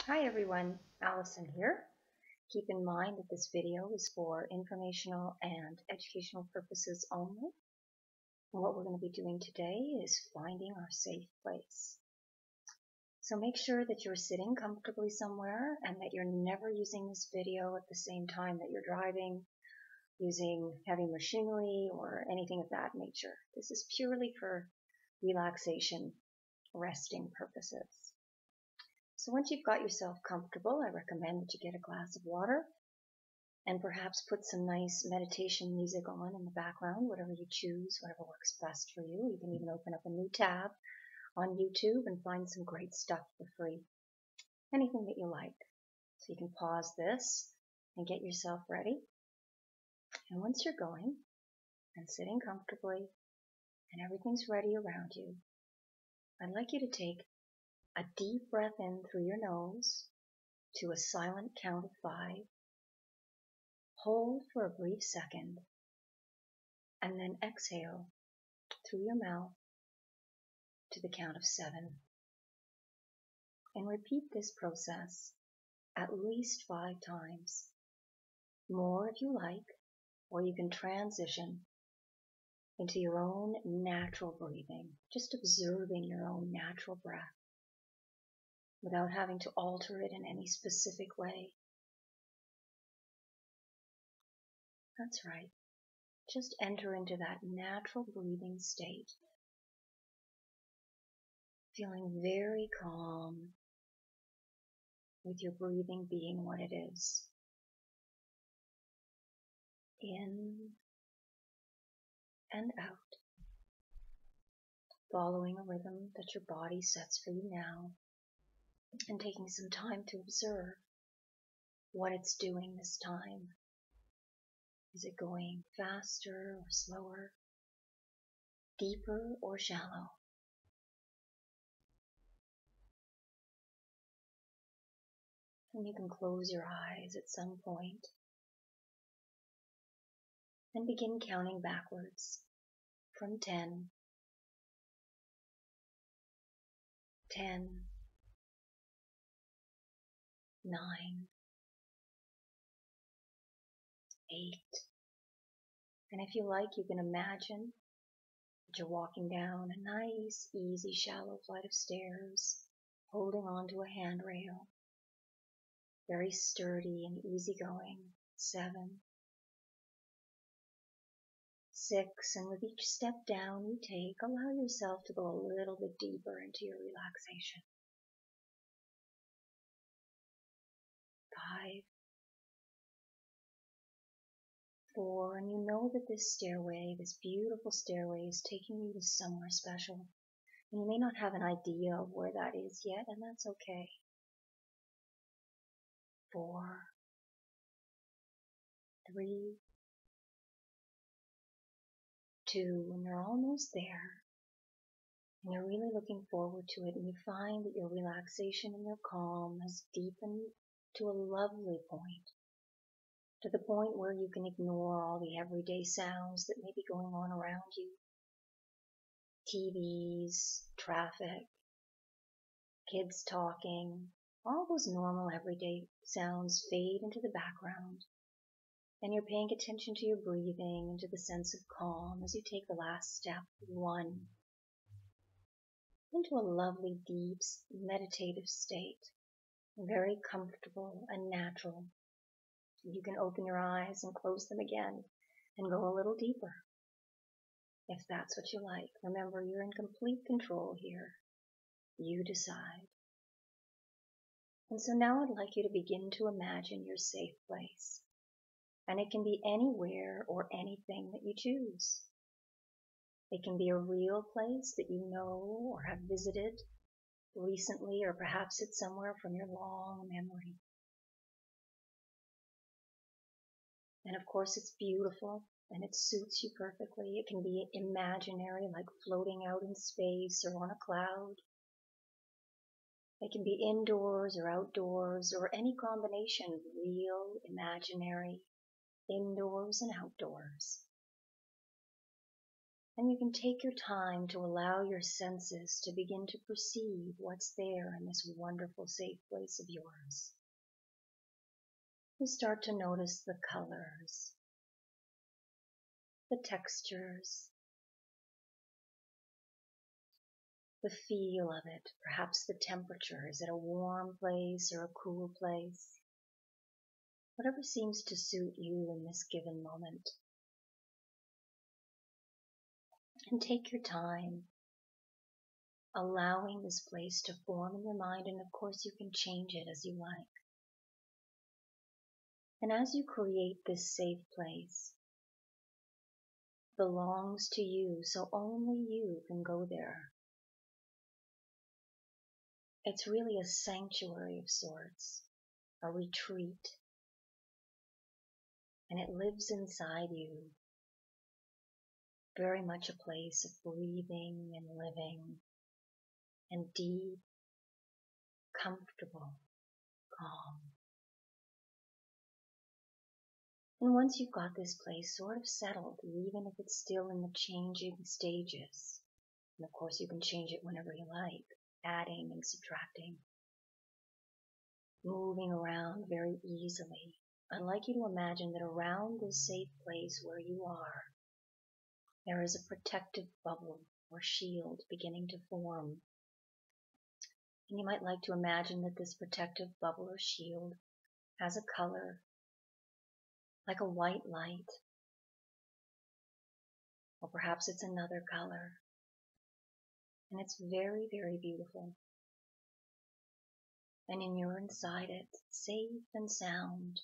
Hi everyone, Allison here. Keep in mind that this video is for informational and educational purposes only. And what we're going to be doing today is finding our safe place. So make sure that you're sitting comfortably somewhere and that you're never using this video at the same time that you're driving, using heavy machinery or anything of that nature. This is purely for relaxation, resting purposes. So once you've got yourself comfortable, I recommend that you get a glass of water and perhaps put some nice meditation music on in the background, whatever you choose, whatever works best for you. You can even open up a new tab on YouTube and find some great stuff for free. Anything that you like. So you can pause this and get yourself ready. And once you're going and sitting comfortably and everything's ready around you, I'd like you to take a deep breath in through your nose to a silent count of 5. Hold for a brief second and then exhale through your mouth to the count of 7. And repeat this process at least 5 times. More if you like, or you can transition into your own natural breathing, just observing your own natural breath without having to alter it in any specific way. That's right. Just enter into that natural breathing state, feeling very calm with your breathing being what it is. In and out, following a rhythm that your body sets for you now, and taking some time to observe what it's doing this time. Is it going faster or slower, deeper or shallow? And you can close your eyes at some point and begin counting backwards from 10, 10, 9, 8. And if you like, you can imagine that you're walking down a nice, easy, shallow flight of stairs, holding onto a handrail. Very sturdy and easygoing. 7, 6, and with each step down you take, allow yourself to go a little bit deeper into your relaxation. 5, 4, and you know that this stairway, this beautiful stairway, is taking you to somewhere special. And you may not have an idea of where that is yet, and that's okay. 4, 3, 2, and you're almost there. And you're really looking forward to it, and you find that your relaxation and your calm has deepened to a lovely point, to the point where you can ignore all the everyday sounds that may be going on around you. TVs, traffic, kids talking, all those normal everyday sounds fade into the background, and you're paying attention to your breathing and to the sense of calm as you take the last step, 1, into a lovely, deep, meditative state, very comfortable and natural. You can open your eyes and close them again and go a little deeper, if that's what you like. Remember, you're in complete control here. You decide. And so now I'd like you to begin to imagine your safe place. And it can be anywhere or anything that you choose. It can be a real place that you know or have visited recently, or perhaps it's somewhere from your long memory. And of course it's beautiful and it suits you perfectly. It can be imaginary, like floating out in space or on a cloud. It can be indoors or outdoors, or any combination of real, imaginary, indoors and outdoors. And you can take your time to allow your senses to begin to perceive what's there in this wonderful safe place of yours. You start to notice the colors, the textures, the feel of it, perhaps the temperature. Is it a warm place or a cool place? Whatever seems to suit you in this given moment. And take your time, allowing this place to form in your mind, and of course you can change it as you like. And as you create this safe place, it belongs to you, so only you can go there. It's really a sanctuary of sorts, a retreat, and it lives inside you, very much a place of breathing and living, and deep, comfortable, calm. And once you've got this place sort of settled, even if it's still in the changing stages, and of course you can change it whenever you like, adding and subtracting, moving around very easily, I'd like you to imagine that around this safe place where you are, there is a protective bubble or shield beginning to form. And you might like to imagine that this protective bubble or shield has a color like a white light, or perhaps it's another color. And it's very, very beautiful. And you're inside it, safe and sound.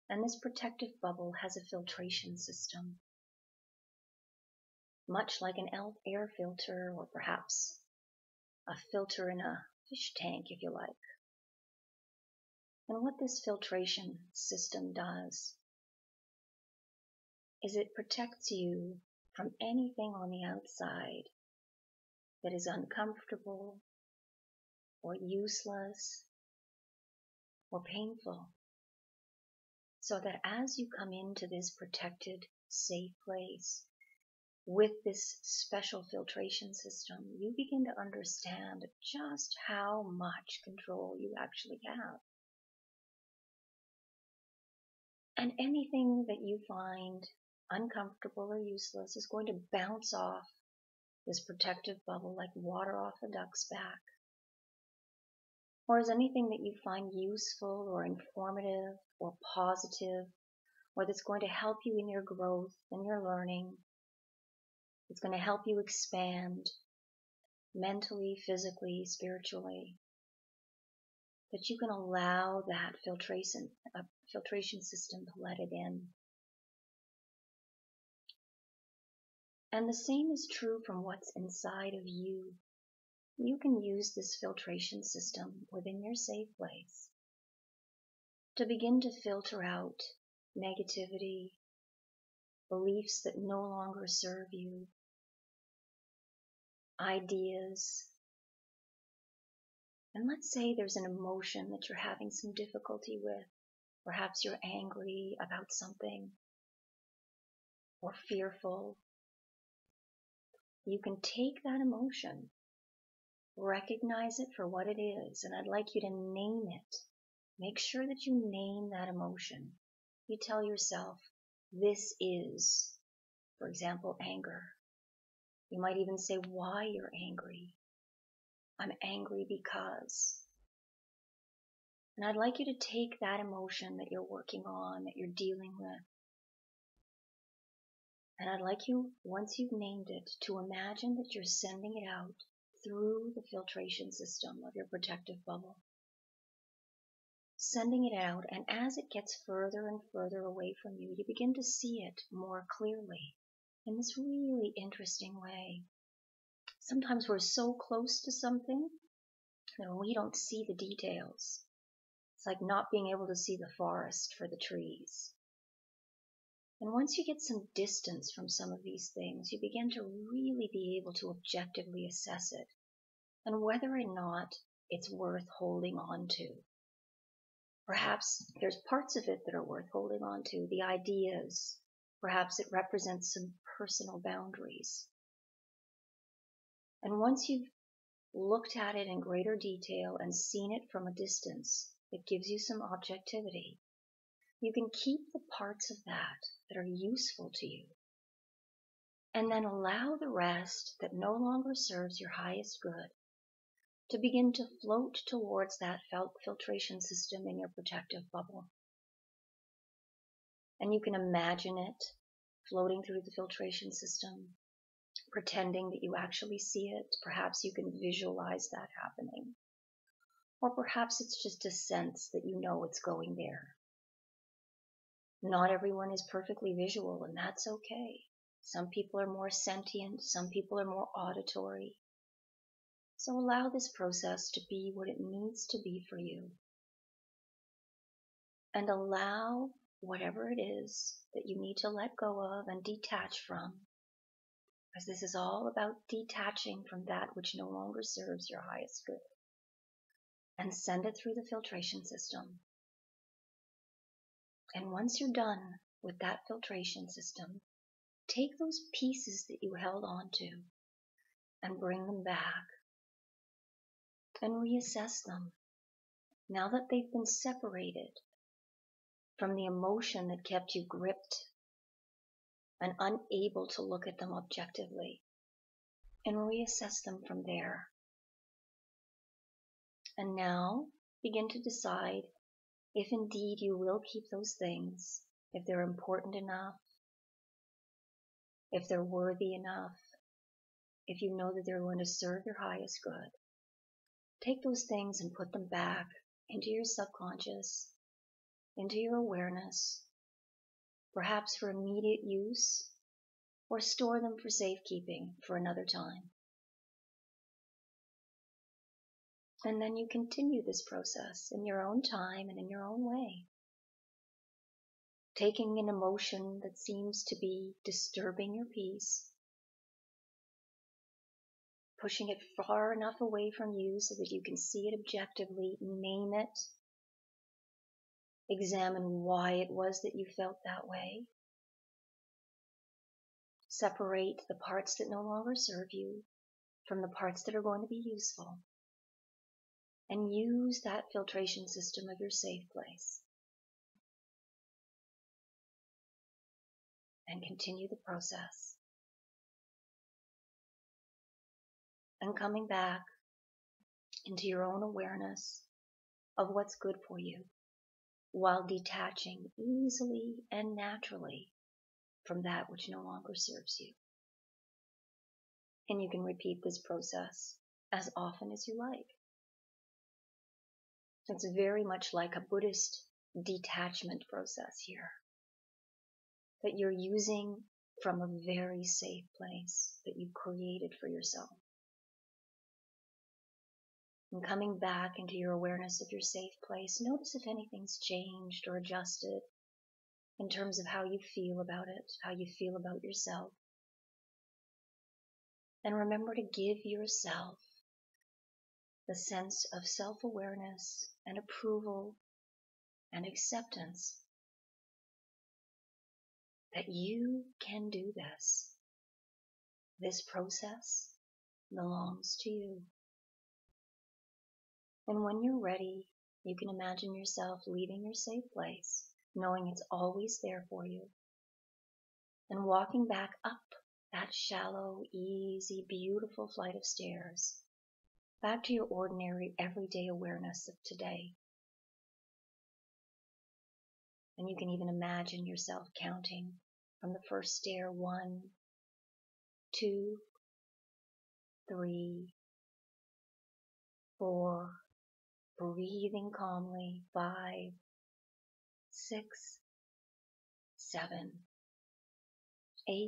And this protective bubble has a filtration system, much like an air filter, or perhaps a filter in a fish tank, if you like. And what this filtration system does is it protects you from anything on the outside that is uncomfortable or useless or painful, so that as you come into this protected, safe place with this special filtration system, you begin to understand just how much control you actually have. And anything that you find uncomfortable or useless is going to bounce off this protective bubble like water off a duck's back. Or is anything that you find useful or informative or positive, or that's going to help you in your growth and your learning, it's going to help you expand mentally, physically, spiritually, that you can allow that filtration system to let it in. And the same is true from what's inside of you. You can use this filtration system within your safe place to begin to filter out negativity, beliefs that no longer serve you, ideas. And let's say there's an emotion that you're having some difficulty with. Perhaps you're angry about something or fearful. You can take that emotion, recognize it for what it is, and I'd like you to name it. Make sure that you name that emotion. You tell yourself, this is, for example, anger. You might even say why you're angry. I'm angry because. And I'd like you to take that emotion that you're working on, that you're dealing with, and I'd like you, once you've named it, to imagine that you're sending it out through the filtration system of your protective bubble. Sending it out, and as it gets further and further away from you, you begin to see it more clearly in this really interesting way. Sometimes we're so close to something that we don't see the details. It's like not being able to see the forest for the trees. And once you get some distance from some of these things, you begin to really be able to objectively assess it and whether or not it's worth holding on to. Perhaps there's parts of it that are worth holding on to, the ideas, Perhaps it represents some personal boundaries. And once you've looked at it in greater detail and seen it from a distance, it gives you some objectivity. You can keep the parts of that are useful to you, and then allow the rest that no longer serves your highest good to begin to float towards that filtration system in your protective bubble. And you can imagine it floating through the filtration system, pretending that you actually see it. Perhaps you can visualize that happening. Or perhaps it's just a sense that you know it's going there. Not everyone is perfectly visual, and that's okay. Some people are more sentient, some people are more auditory. So allow this process to be what it needs to be for you. And allow whatever it is that you need to let go of and detach from, because this is all about detaching from that which no longer serves your highest good, and send it through the filtration system. And once you're done with that filtration system, take those pieces that you held on to and bring them back and reassess them. Now that they've been separated from the emotion that kept you gripped and unable to look at them objectively, and reassess them from there. And now begin to decide if indeed you will keep those things, if they're important enough, if they're worthy enough, if you know that they're going to serve your highest good. Take those things and put them back into your subconscious, into your awareness, perhaps for immediate use, or store them for safekeeping for another time. And then you continue this process in your own time and in your own way. Taking an emotion that seems to be disturbing your peace, pushing it far enough away from you so that you can see it objectively, name it, examine why it was that you felt that way, separate the parts that no longer serve you from the parts that are going to be useful, and use that filtration system of your safe place. And continue the process. And coming back into your own awareness of what's good for you, while detaching easily and naturally from that which no longer serves you. And you can repeat this process as often as you like. It's very much like a Buddhist detachment process here, that you're using from a very safe place that you created for yourself. And coming back into your awareness of your safe place, notice if anything's changed or adjusted in terms of how you feel about it, how you feel about yourself. And remember to give yourself the sense of self-awareness and approval and acceptance that you can do this. This process belongs to you. And when you're ready, you can imagine yourself leaving your safe place, knowing it's always there for you, and walking back up that shallow, easy, beautiful flight of stairs, back to your ordinary, everyday awareness of today. And you can even imagine yourself counting from the first stair, 1, 2, 3, 4, breathing calmly, 5, 6, 7, 8,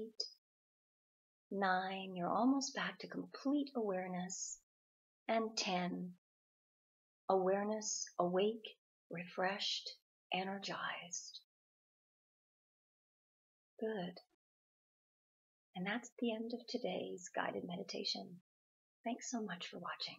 9, you're almost back to complete awareness, and 10, awareness, awake, refreshed, energized. Good. And that's the end of today's guided meditation. Thanks so much for watching.